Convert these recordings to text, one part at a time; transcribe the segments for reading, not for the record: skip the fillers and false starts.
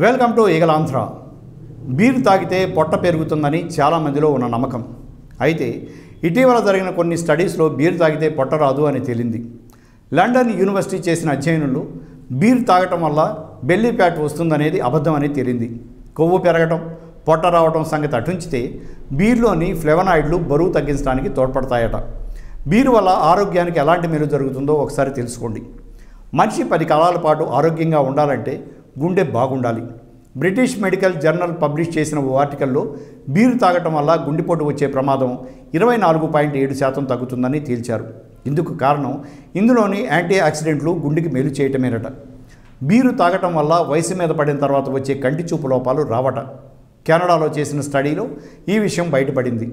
Welcome to eagle Andhra. Beer తాగితే పొట్ట పెరుగుతుందని చాలామందిలో ఉన్న నమ్మకం. అయితే ఇటీవల జరిగిన కొన్ని స్టడీస్లో బీర్ తాగితే పొట్ట రాదు అని తేలింది. లండన్ యూనివర్సిటీ చేసిన అధ్యయనంలో బీర్ తాగటం వల్ల బెల్లీ ఫ్యాట్ వస్తుందనేది అబద్ధం అని తేలింది. కొవ్వు పెరగటం, పొట్ట రావడం సంగతి అటుంచితే బీర్లోని ఫ్లేవనాయిడ్లు బరువు తగ్గించడానికి తోడ్పడతాయట. బీర్ వల్ల ఆరోగ్యానికి ఎలాంటి మేలు జరుగుతుందో ఒకసారి తెలుసుకోండి. మనిషి 10 కాలాల పాటు ఆరోగ్యంగా ఉండాలంటే గుండె బాగుండాలి. బ్రిటిష్ మెడికల్ జర్నల్ పబ్లిష్ చేసిన ఓ ఆర్టికల్లో బీరు తాగటం వల్ల గుండెపోటు వచ్చే ప్రమాదం 24.7% తగ్గుతుందని తేల్చారు. ఇందుకు కారణం ఇందులోని యాంటీ ఆక్సిడెంట్లు గుండెకి మేలు చేయటమేనట. బీరు తాగటం వల్ల వయసు మీద పడిన తర్వాత వచ్చే కంటి చూపు లోపాలు రావట. కెనడాలో చేసిన స్టడీలో ఈ విషయం బయటపడింది.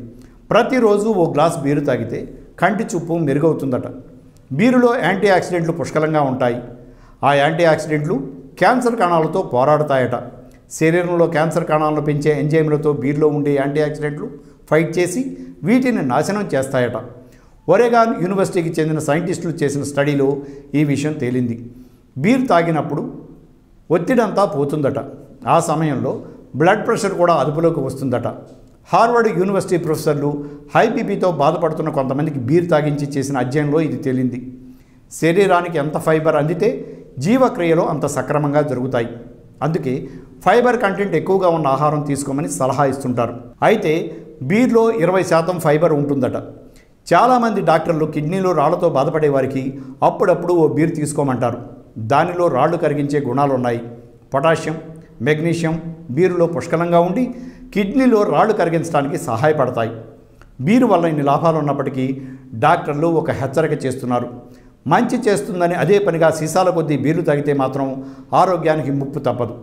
ప్రతిరోజు ఓ గ్లాస్ బీరు తాగితే కంటి చూపు మెరుగవుతుందట. బీరులో యాంటీ ఆక్సిడెంట్లు పుష్కలంగా ఉంటాయి. ఆ యాంటీ ఆక్సిడెంట్లు క్యాన్సర్ కణాలతో పోరాడతాయట. శరీరంలో క్యాన్సర్ కణాలను పెంచే ఎంజైమ్లతో బీర్లో ఉండే యాంటీ ఆక్సిడెంట్లు ఫైట్ చేసి వీటిని నాశనం చేస్తాయట. ఒరెగాన్ యూనివర్సిటీకి చెందిన సైంటిస్టులు చేసిన స్టడీలో ఈ విషయం తేలింది. బీర్ తాగినప్పుడు ఒత్తిడంతా పోతుందట. ఆ సమయంలో బ్లడ్ ప్రెషర్ కూడా అదుపులోకి వస్తుందట. హార్వర్డ్ యూనివర్సిటీ ప్రొఫెసర్లు హై బీపీతో బాధపడుతున్న కొంతమందికి బీర్ తాగించి చేసిన అధ్యయనంలో ఇది తేలింది. శరీరానికి ఎంత ఫైబర్ అందితే జీవక్రియలు అంత సక్రమంగా జరుగుతాయి. అందుకే ఫైబర్ కంటెంట్ ఎక్కువగా ఉన్న ఆహారం తీసుకోమని సలహా ఇస్తుంటారు. అయితే బీర్లో 20% ఫైబర్ ఉంటుందట. చాలామంది డాక్టర్లు కిడ్నీలో రాళ్లతో బాధపడే వారికి అప్పుడప్పుడు ఓ బీర్ తీసుకోమంటారు. దానిలో రాళ్లు కరిగించే గుణాలు ఉన్నాయి. పొటాషియం, మెగ్నీషియం బీరులో పుష్కలంగా ఉండి కిడ్నీలో రాళ్లు కరిగించడానికి సహాయపడతాయి. బీరు వల్ల ఇన్ని లాభాలు ఉన్నప్పటికీ డాక్టర్లు ఒక హెచ్చరిక చేస్తున్నారు. మంచి చేస్తుందని అదే పనిగా సీసాల కొద్దీ బీరు తాగితే మాత్రం ఆరోగ్యానికి ముప్పు తప్పదు.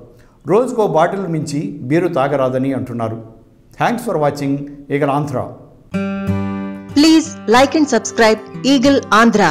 రోజుకో బాటిల్ మించి బీరు తాగరాదని అంటున్నారు. Thanks for watching eagle Andhra. Please like and subscribe eagle Andhra.